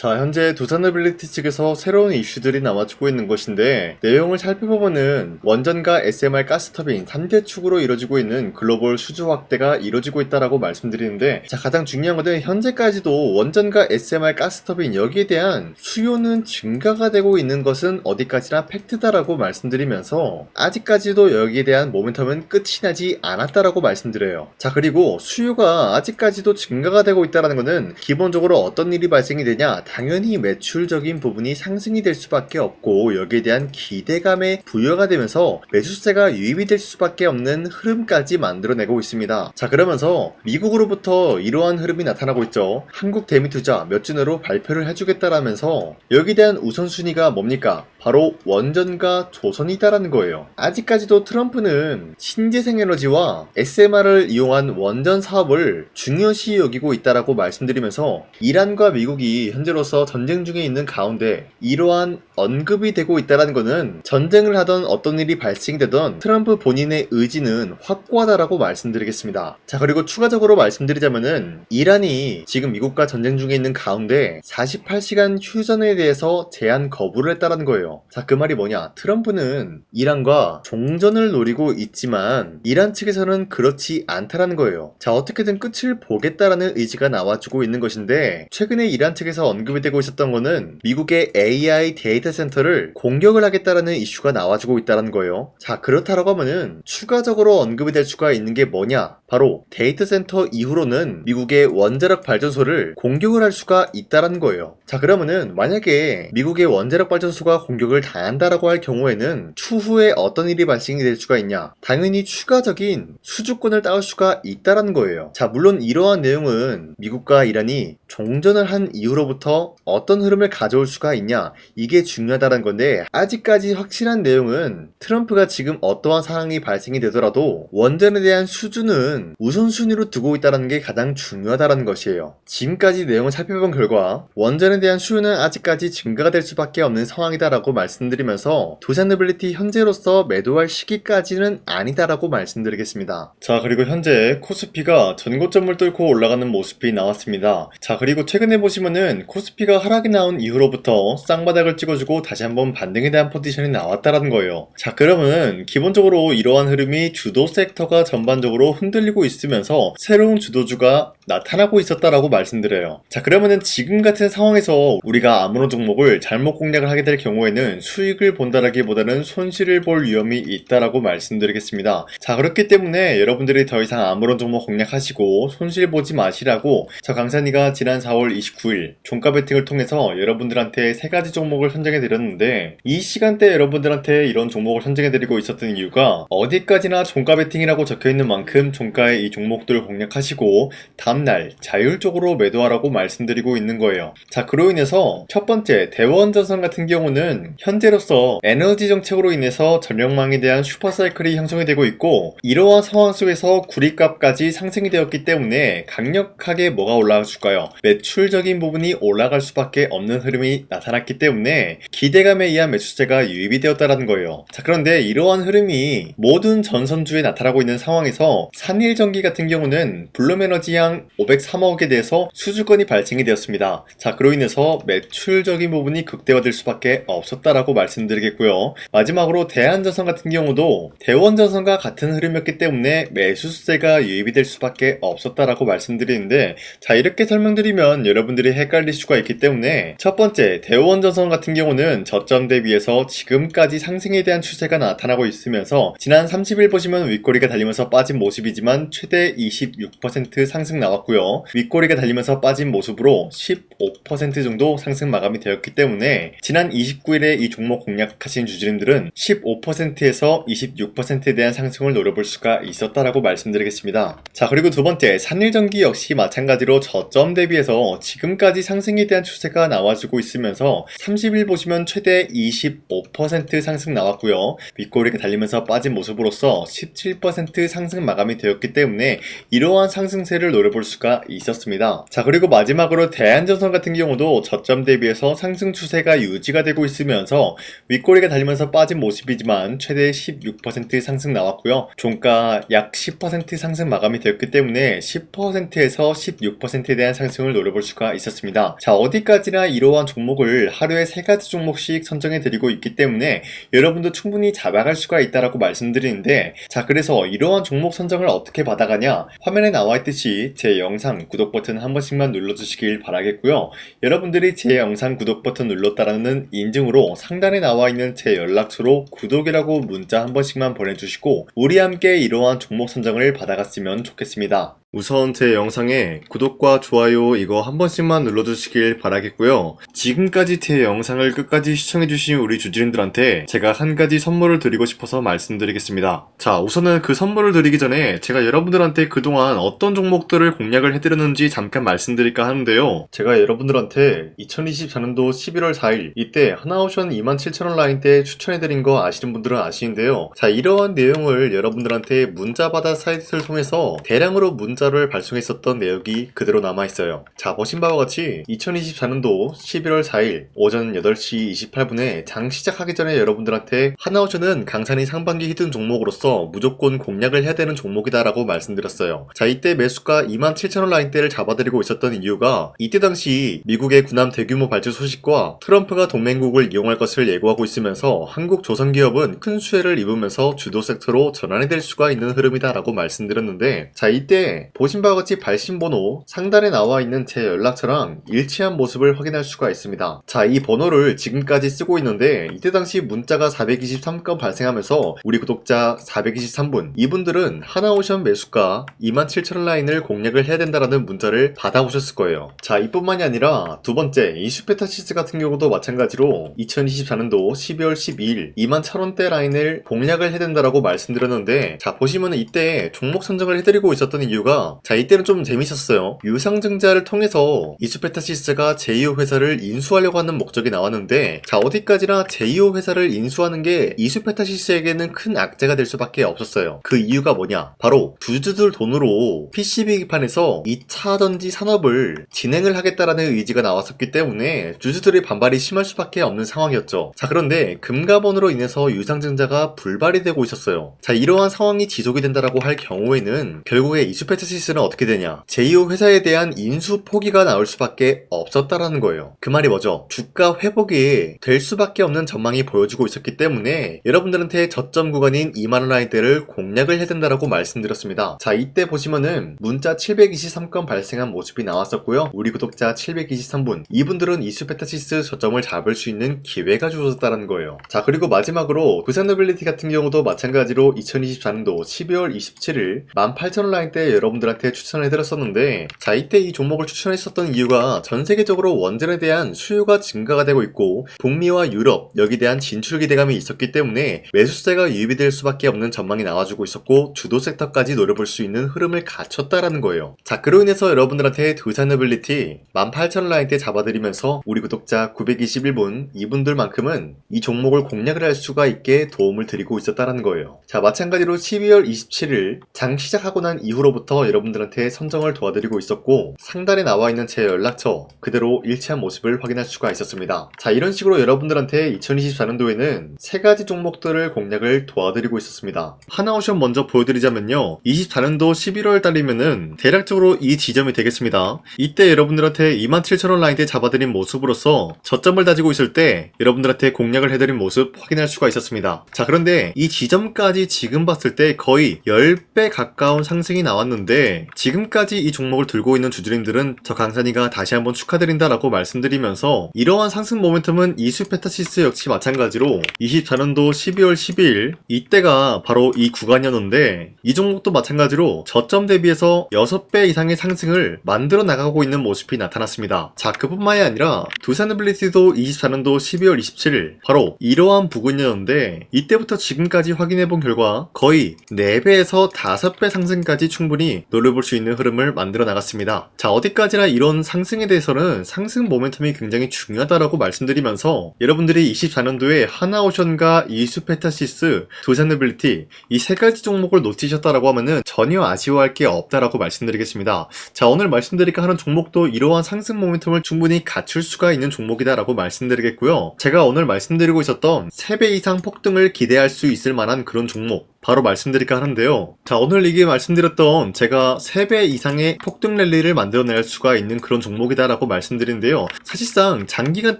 자, 현재 두산노빌리티 측에서 새로운 이슈들이 나와주고 있는 것인데, 내용을 살펴보면은 원전과 SMR 가스터빈 3대 축으로 이루어지고 있는 글로벌 수주 확대가 이루어지고 있다라고 말씀드리는데, 자, 가장 중요한 것은 현재까지도 원전과 SMR 가스터빈 여기에 대한 수요는 증가가 되고 있는 것은 어디까지나 팩트다라고 말씀드리면서, 아직까지도 여기에 대한 모멘텀은 끝이 나지 않았다라고 말씀드려요. 자, 그리고 수요가 아직까지도 증가가 되고 있다는 것은 기본적으로 어떤 일이 발생이 되냐, 당연히 매출적인 부분이 상승이 될 수밖에 없고, 여기에 대한 기대감에 부여가 되면서 매수세가 유입이 될 수밖에 없는 흐름까지 만들어내고 있습니다. 자, 그러면서 미국으로부터 이러한 흐름이 나타나고 있죠. 한국 대미투자 몇 주 내로 발표를 해주겠다라면서 여기에 대한 우선순위가 뭡니까? 바로 원전과 조선이다라는 거예요. 아직까지도 트럼프는 신재생에너지와 SMR을 이용한 원전 사업을 중요시 여기고 있다라고 말씀드리면서, 이란과 미국이 현재로서 전쟁 중에 있는 가운데 이러한 언급이 되고 있다는 것은 전쟁을 하던 어떤 일이 발생되던 트럼프 본인의 의지는 확고하다라고 말씀드리겠습니다. 자, 그리고 추가적으로 말씀드리자면은 이란이 지금 미국과 전쟁 중에 있는 가운데 48시간 휴전에 대해서 제한 거부를 했다는 거예요. 자, 그 말이 뭐냐? 트럼프는 이란과 종전을 노리고 있지만 이란 측에서는 그렇지 않다라는 거예요. 자, 어떻게든 끝을 보겠다라는 의지가 나와주고 있는 것인데, 최근에 이란 측에서 언급이 되고 있었던 거는 미국의 AI 데이터 센터를 공격을 하겠다라는 이슈가 나와주고 있다는 거예요. 자, 그렇다라고 하면은 추가적으로 언급이 될 수가 있는 게 뭐냐? 바로 데이터 센터 이후로는 미국의 원자력 발전소를 공격을 할 수가 있다는 거예요. 자, 그러면은 만약에 미국의 원자력 발전소가 공격을 당한다라고 할 경우에는 추후에 어떤 일이 발생이 될 수가 있냐? 당연히 추가적인 수주권을 따올 수가 있다는 거예요. 자, 물론 이러한 내용은 미국과 이란이 종전을 한 이후로부터 어떤 흐름을 가져올 수가 있냐, 이게 중요하다는 건데, 아직까지 확실한 내용은 트럼프가 지금 어떠한 상황이 발생이 되더라도 원전에 대한 수주는 우선순위로 두고 있다는 게 가장 중요하다는 것이에요. 지금까지 내용을 살펴본 결과 원전에 대한 수요는 아직까지 증가가 될 수밖에 없는 상황이다라고 말씀드리면서, 두산노빌리티 현재로서 매도할 시기까지는 아니다라고 말씀드리겠습니다. 자, 그리고 현재 코스피가 전고점을 뚫고 올라가는 모습이 나왔습니다. 자, 그리고 최근에 보시면은 코스피가 하락이 나온 이후로부터 쌍바닥을 찍어주고 다시 한번 반등에 대한 포지션이 나왔다라는 거예요. 자, 그러면은 기본적으로 이러한 흐름이 주도 섹터가 전반적으로 흔들리고 있으면서 새로운 주도주가 나타나고 있었다라고 말씀드려요. 자, 그러면은 지금 같은 상황에서 우리가 아무런 종목을 잘못 공략을 하게 될 경우에는 수익을 본다라기보다는 손실을 볼 위험이 있다라고 말씀드리겠습니다. 자, 그렇기 때문에 여러분들이 더 이상 아무런 종목 공략하시고 손실 보지 마시라고 저 강산이가 지난 4월 29일 종가 베팅을 통해서 여러분들한테 3가지 종목을 선정해 드렸는데, 이 시간대 여러분들한테 이런 종목을 선정해 드리고 있었던 이유가 어디까지나 종가 베팅이라고 적혀 있는 만큼 종가의 이 종목들을 공략하시고 다음날 자율적으로 매도하라고 말씀드리고 있는 거예요. 자, 그로 인해서 첫 번째 대원전선 같은 경우는 현재로서 에너지 정책으로 인해서 전력망에 대한 슈퍼사이클이 형성이 되고 있고, 이러한 상황 속에서 구리값까지 상승이 되었기 때문에 강력하게 뭐가 올라가 줄까요? 매출적인 부분이 올라갈 수밖에 없는 흐름이 나타났기 때문에 기대감에 의한 매수세가 유입이 되었다는 거예요. 자, 그런데 이러한 흐름이 모든 전선주에 나타나고 있는 상황에서 산일전기 같은 경우는 블룸에너지양 503억에 대해서 수주권이 발생이 되었습니다. 자, 그로 인해서 매출적인 부분이 극대화될 수밖에 없었다라고 말씀드리겠고요. 마지막으로 대한전선 같은 경우도 대원전선과 같은 흐름이었기 때문에 매수세가 유입이 될 수밖에 없었다라고 말씀드리는데, 자, 이렇게 설명드리면 여러분들이 헷갈릴 수가 있기 때문에, 첫 번째 대원전선 같은 경우는 저점 대비해서 지금까지 상승에 대한 추세가 나타나고 있으면서 지난 30일 보시면 윗꼬리가 달리면서 빠진 모습이지만 최대 26% 상승 나왔고요. 윗꼬리가 달리면서 빠진 모습으로 15% 정도 상승 마감이 되었기 때문에 지난 29일에 이 종목 공략하신 주주님들은 15%에서 26%에 대한 상승을 노려볼 수가 있었다라고 말씀드리겠습니다. 자, 그리고 두 번째 산일전기 역시 마찬가지로 저점 대비해서 지금까지 상승에 대한 추세가 나와주고 있으면서 30일 보시면 최대 25% 상승 나왔고요. 윗꼬리가 달리면서 빠진 모습으로서 17% 상승 마감이 되었기 때문에 이러한 상승세를 노려볼 수가 있었습니다. 자, 그리고 마지막으로 대한전선 같은 경우도 저점 대비해서 상승 추세가 유지가 되고 있으면서 윗꼬리가 달리면서 빠진 모습이지만 최대 16% 상승 나왔고요. 종가 약 10% 상승 마감이 되었기 때문에 10%에서 16%에 대한 상승을 상승을 노려볼 수가 있었습니다. 자, 어디까지나 이러한 종목을 하루에 3가지 종목씩 선정해 드리고 있기 때문에 여러분도 충분히 잡아갈 수가 있다라고 말씀드리는데, 자, 그래서 이러한 종목 선정을 어떻게 받아가냐, 화면에 나와 있듯이 제 영상 구독 버튼 한 번씩만 눌러주시길 바라겠고요. 여러분들이 제 영상 구독 버튼 눌렀다라는 인증으로 상단에 나와 있는 제 연락처로 구독이라고 문자 한 번씩만 보내주시고 우리 함께 이러한 종목 선정을 받아갔으면 좋겠습니다. 우선 제 영상에 구독과 좋아요 이거 한 번씩만 눌러주시길 바라겠고요. 지금까지 제 영상을 끝까지 시청해주신 우리 주주님들한테 제가 한 가지 선물을 드리고 싶어서 말씀드리겠습니다. 자, 우선은 그 선물을 드리기 전에 제가 여러분들한테 그동안 어떤 종목들을 공략을 해드렸는지 잠깐 말씀드릴까 하는데요. 제가 여러분들한테 2024년도 11월 4일 이때 하나오션 27,000원 라인대 추천해드린 거 아시는 분들은 아시는데요. 자, 이러한 내용을 여러분들한테 문자받아 사이트를 통해서 대량으로 문자를 발송했었던 내역이 그대로 남아있어요. 자, 보신 바와 같이 2024년도 11월 4일 오전 8시 28분에 장 시작하기 전에 여러분들한테 하나오션은 강산이 상반기 히든 종목으로서 무조건 공략을 해야 되는 종목이다 라고 말씀드렸어요. 자, 이때 매수가 27,000원 라인대를 잡아드리고 있었던 이유가 이때 당시 미국의 군함 대규모 발주 소식과 트럼프가 동맹국을 이용할 것을 예고하고 있으면서 한국 조선기업은 큰 수혜를 입으면서 주도 섹터로 전환이 될 수가 있는 흐름이다 라고 말씀드렸는데, 자, 이때 보신 바와 같이 발신번호 상단에 나와 있는 제 연락처랑 일치한 모습을 확인할 수가 있습니다. 자, 이 번호를 지금까지 쓰고 있는데 이때 당시 문자가 423건 발생하면서 우리 구독자 423분, 이분들은 하나오션 매수가 27,000원 라인을 공략을 해야 된다라는 문자를 받아오셨을 거예요. 자, 이뿐만이 아니라 두 번째 이슈페타시스 같은 경우도 마찬가지로 2024년도 12월 12일 21,000원대 라인을 공략을 해야 된다라고 말씀드렸는데, 자, 보시면 이때 종목 선정을 해드리고 있었던 이유가, 자, 이때는 좀 재밌었어요. 유상증자를 통해서 이슈페타시스가 제2호 회사를 인수하려고 하는 목적이 나왔는데, 자, 어디까지나 제2호 회사를 인수하는 게 이슈페타시스에게는 큰 악재가 될 수밖에 없었어요. 그 이유가 뭐냐? 바로 주주들 돈으로 PCB기판에서 2차 전지 산업을 진행을 하겠다라는 의지가 나왔었기 때문에 주주들의 반발이 심할 수밖에 없는 상황이었죠. 자, 그런데 금가번으로 인해서 유상증자가 불발이 되고 있었어요. 자, 이러한 상황이 지속이 된다라고 할 경우에는 결국에 이슈페타시스는 어떻게 되냐? 제2호 회사에 대한 인수 포기가 나올 수밖에 없었다라는 거예요. 그 말이 뭐죠? 주가 회복이 될 수밖에 없는 전망이 보여지고 있었기 때문에 여러분들한테 저점 구간인 2만원 라인대를 공략을 해야 된다라고 말씀드렸습니다. 자, 이때 보시면은 문자 723건 발생한 모습이 나왔었고요. 우리 구독자 723분, 이분들은 이슈페타시스 저점을 잡을 수 있는 기회가 주어졌다는 거예요. 자, 그리고 마지막으로 부산노빌리티 같은 경우도 마찬가지로 2024년도 12월 27일 18,000원 라인대 여러분들한테 추천해드렸었는데, 자, 이때 이 종목을 추천했었던 이유가 전 세계적으로 원전에 대한 수요가 증가가 되고 있고 북미와 유럽 여기에 대한 진출 기대감이 있었기 때문에 매수세가 유입이 될 수밖에 없는 전망이 나와주고 있었고 주도 섹터까지 노려볼 수 있는 흐름을 갖췄다라는 거예요. 자, 그로 인해서 여러분들한테 두산노빌리티 18,000원 라인대 잡아드리면서 우리 구독자 921분, 이분들만큼은 이 종목을 공략을 할 수가 있게 도움을 드리고 있었다라는 거예요. 자, 마찬가지로 12월 27일 장 시작하고 난 이후로부터 여러분들한테 선정을 도와드리고 있었고 상단에 나와 있는 제 연락처 그대로 일치한 모습을 확인할 수가 있었습니다. 자, 이런 식으로 여러분들한테 2024년도에는 3가지 종목들을 공략을 도와드리고 있었습니다. 하나오션 먼저 보여드리자면요, 24년도 11월 달이면은 대략적으로 이 지점이 되겠습니다. 이때 여러분들한테 27,000원 라인대 잡아드린 모습으로서 저점을 다지고 있을 때 여러분들한테 공략을 해드린 모습 확인할 수가 있었습니다. 자, 그런데 이 지점까지 지금 봤을 때 거의 10배 가까운 상승이 나왔는데 지금까지 이 종목을 들고 있는 주주님들은 저 강산이가 다시 한번 축하드린다라고 말씀드리면서 이러한 상승 모멘텀은 이슈페타시스 역시 마찬가지로 24년도 12월 12일 이때가 바로 이 구간이었는데 이 종목도 마찬가지로 저점 대비해서 6배 이상의 상승을 만들어 나가고 있는 모습이 나타났습니다. 자, 그뿐만이 아니라 두산노빌리티도 24년도 12월 27일 바로 이러한 부근이었는데 이때부터 지금까지 확인해본 결과 거의 4배에서 5배 상승까지 충분히 노려볼 수 있는 흐름을 만들어 나갔습니다. 자, 어디까지나 이런 상승에 대해서는 상승 모멘텀이 굉장히 중요하다라고 말씀드리면서 여러분들이 24년도에 하나오션과 이슈페타시스, 두산노빌리티 이 3가지 종목을 놓치셨다라고 하면은 전혀 아쉬워할 게 없다라고 말씀드리겠습니다. 자, 오늘 말씀드릴까 하는 종목도 이러한 상승 모멘텀을 충분히 갖출 수가 있는 종목이다라고 말씀드리겠고요. 제가 오늘 말씀드리고 있었던 3배 이상 폭등을 기대할 수 있을 만한 그런 종목 바로 말씀드릴까 하는데요. 자, 오늘 이게 말씀드렸던 제가 3배 이상의 폭등 랠리를 만들어낼 수가 있는 그런 종목이다라고 말씀드린데요. 사실상 장기간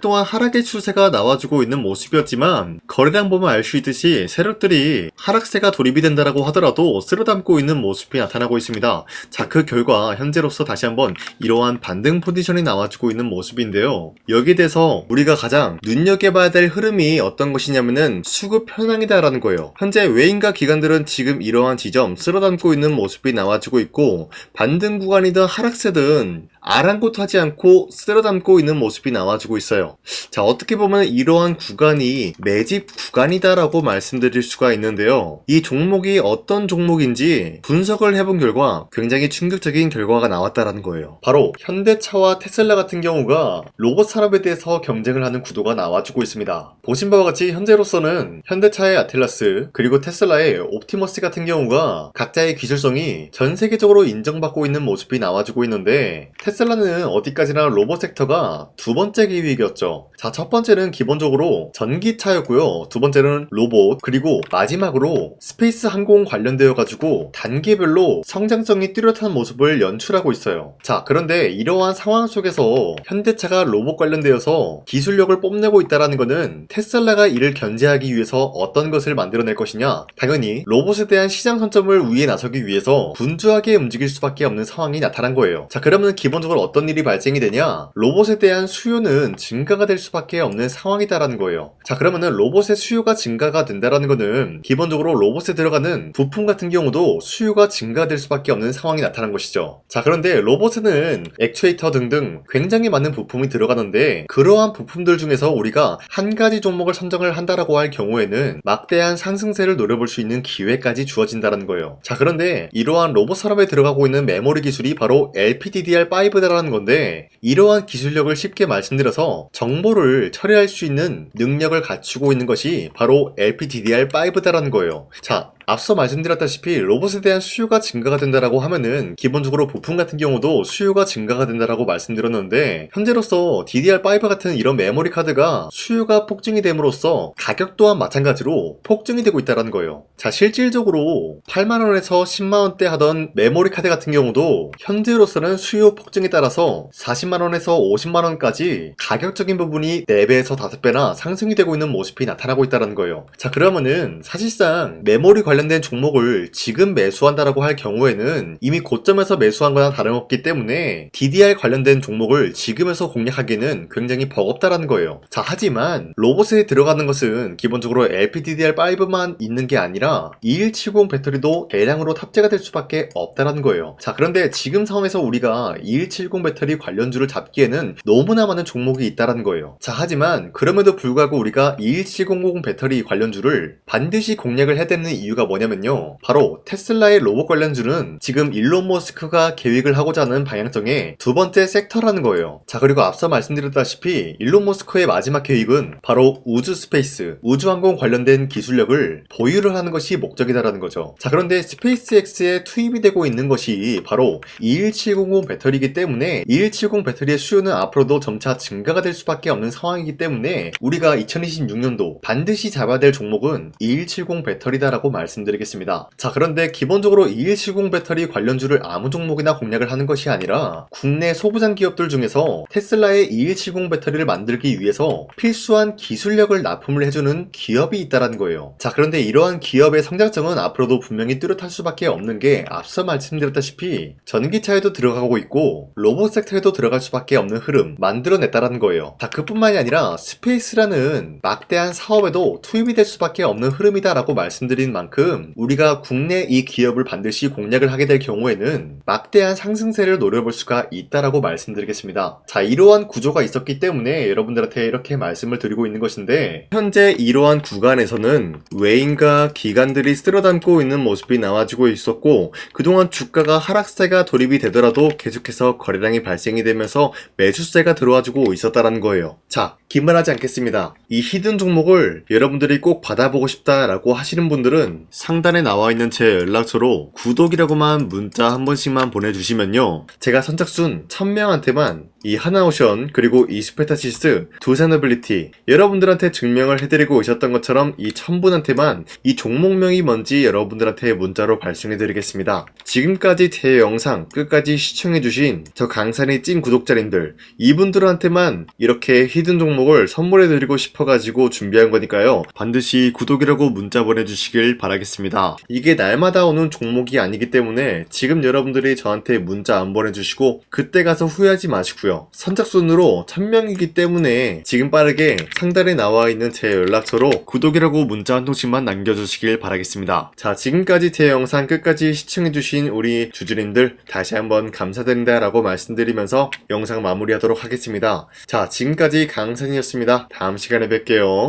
동안 하락의 추세가 나와주고 있는 모습이었지만 거래량 보면 알 수 있듯이 세력들이 하락세가 돌입이 된다라고 하더라도 쓸어담고 있는 모습이 나타나고 있습니다. 자, 그 결과 현재로서 다시 한번 이러한 반등 포지션이 나와주고 있는 모습인데요. 여기에 대해서 우리가 가장 눈여겨봐야 될 흐름이 어떤 것이냐면은 수급 현황이다라는 거예요. 현재 외인과 기관들은 지금 이러한 지점 쓸어담고 있는 모습이 나와주고 있고, 반등 구간이든 하락세든 아랑곳하지 않고 쓸어담고 있는 모습이 나와주고 있어요. 자, 어떻게 보면 이러한 구간이 매집 구간이다라고 말씀드릴 수가 있는데요. 이 종목이 어떤 종목인지 분석을 해본 결과 굉장히 충격적인 결과가 나왔다라는 거예요. 바로 현대차와 테슬라 같은 경우가 로봇 산업에 대해서 경쟁을 하는 구도가 나와주고 있습니다. 보신 바와 같이 현재로서는 현대차의 아틀라스 그리고 테슬라의 옵티머스 같은 경우가 각자의 기술성이 전 세계적으로 인정받고 있는 모습이 나와주고 있는데, 테슬라는 어디까지나 로봇 섹터가 두 번째 기획이었죠. 자, 첫 번째는 기본적으로 전기차였고요. 두 번째는 로봇, 그리고 마지막으로 스페이스 항공 관련되어 가지고 단계별로 성장성이 뚜렷한 모습을 연출하고 있어요. 자, 그런데 이러한 상황 속에서 현대차가 로봇 관련되어서 기술력을 뽐내고 있다는 것은 테슬라가 이를 견제하기 위해서 어떤 것을 만들어낼 것이냐? 당연히 로봇에 대한 시장 선점을 위해 나서기 위해서 분주하게 움직일 수밖에 없는 상황이 나타난 거예요. 자, 그러면 기본적으로 어떤 일이 발생이 되냐? 로봇에 대한 수요는 증가가 될 수밖에 없는 상황이다라는 거예요. 자, 그러면은 로봇의 수요가 증가가 된다라는 거는 기본적으로 로봇에 들어가는 부품 같은 경우도 수요가 증가될 수밖에 없는 상황이 나타난 것이죠. 자, 그런데 로봇에는 액추에이터 등등 굉장히 많은 부품이 들어가는데, 그러한 부품들 중에서 우리가 한 가지 종목을 선정을 한다라고 할 경우에는 막대한 상승세를 노려볼 수 있는 기회까지 주어진다는 거예요. 자, 그런데 이러한 로봇 산업에 들어가고 있는 메모리 기술이 바로 LPDDR5다라는 건데, 이러한 기술력을 쉽게 말씀드려서 정보를 처리할 수 있는 능력을 갖추고 있는 것이 바로 LPDDR5다라는 거예요. 자, 앞서 말씀드렸다시피 로봇에 대한 수요가 증가가 된다라고 하면은 기본적으로 부품 같은 경우도 수요가 증가가 된다라고 말씀드렸는데, 현재로서 DDR5 같은 이런 메모리 카드가 수요가 폭증이 됨으로써 가격 또한 마찬가지로 폭증이 되고 있다는 거예요. 자, 실질적으로 8만원에서 10만원대 하던 메모리 카드 같은 경우도 현재로서는 수요 폭증에 따라서 40만원에서 50만원까지 가격적인 부분이 4배에서 5배나 상승이 되고 있는 모습이 나타나고 있다는 거예요. 자, 그러면은 사실상 메모리 관련된 종목을 지금 매수한다라고 할 경우에는 이미 고점에서 매수한 거나 다름없기 때문에 DDR 관련된 종목을 지금에서 공략하기는 굉장히 버겁다라는 거예요. 자, 하지만 로봇에 들어가는 것은 기본적으로 LPDDR5만 있는 게 아니라 2170 배터리도 대량으로 탑재가 될 수밖에 없다라는 거예요. 자, 그런데 지금 상황에서 우리가 2170 배터리 관련주를 잡기에는 너무나 많은 종목이 있다라는 거예요. 자, 하지만 그럼에도 불구하고 우리가 21700 배터리 관련주를 반드시 공략을 해야 되는 이유가 뭐냐면요, 바로 테슬라의 로봇 관련주는 지금 일론 머스크가 계획을 하고자 하는 방향성의 두 번째 섹터라는 거예요. 자, 그리고 앞서 말씀드렸다시피 일론 머스크의 마지막 계획은 바로 우주 스페이스, 우주항공 관련된 기술력을 보유를 하는 것이 목적이다라는 거죠. 자, 그런데 스페이스X에 투입이 되고 있는 것이 바로 21700 배터리이기 때문에 21770 배터리의 수요는 앞으로도 점차 증가가 될 수밖에 없는 상황이기 때문에 우리가 2026년도 반드시 잡아야 될 종목은 2170 배터리다라고 말씀드리겠습니다. 자, 그런데 기본적으로 2170 배터리 관련주를 아무 종목이나 공략을 하는 것이 아니라 국내 소부장 기업들 중에서 테슬라의 2170 배터리를 만들기 위해서 필수한 기술력을 납품을 해주는 기업이 있다는 거예요. 자, 그런데 이러한 기업의 성장성은 앞으로도 분명히 뚜렷할 수밖에 없는 게 앞서 말씀드렸다시피 전기차에도 들어가고 있고 로봇 섹터에도 들어갈 수밖에 없는 흐름 만들어냈다는 거예요. 자, 그뿐만이 아니라 스페이스라는 막대한 사업에도 투입이 될 수밖에 없는 흐름이다라고 말씀드린 만큼 우리가 국내 이 기업을 반드시 공략을 하게 될 경우에는 막대한 상승세를 노려볼 수가 있다라고 말씀드리겠습니다. 자, 이러한 구조가 있었기 때문에 여러분들한테 이렇게 말씀을 드리고 있는 것인데, 현재 이러한 구간에서는 외인과 기관들이 쓸어담고 있는 모습이 나와지고 있었고, 그동안 주가가 하락세가 돌입이 되더라도 계속해서 거래량이 발생이 되면서 매수세가 들어와주고 있었다는 거예요. 자, 기만하지 않겠습니다. 이 히든 종목을 여러분들이 꼭 받아보고 싶다라고 하시는 분들은 상단에 나와 있는 제 연락처로 구독이라고만 문자 한 번씩만 보내주시면요, 제가 선착순 1000명한테만 이 하나오션 그리고 이 스페타시스 두 사너빌리티 여러분들한테 증명을 해드리고 오셨던 것처럼 이 1000분한테만 이 종목명이 뭔지 여러분들한테 문자로 발송해드리겠습니다. 지금까지 제 영상 끝까지 시청해주신 저 강산의 찐 구독자님들, 이분들한테만 이렇게 히든 종목을 선물해드리고 싶어가지고 준비한 거니까요, 반드시 구독이라고 문자 보내주시길 바라겠습니다. 이게 날마다 오는 종목이 아니기 때문에 지금 여러분들이 저한테 문자 안 보내주시고 그때 가서 후회하지 마시고요, 선착순으로 1000명이기 때문에 지금 빠르게 상단에 나와 있는 제 연락처로 구독이라고 문자 한 통씩만 남겨주시길 바라겠습니다. 자, 지금까지 제 영상 끝까지 시청해주신 우리 주주님들 다시 한번 감사드린다 라고 말씀드리면서 영상 마무리하도록 하겠습니다. 자, 지금까지 강산이었습니다. 다음 시간에 뵐게요.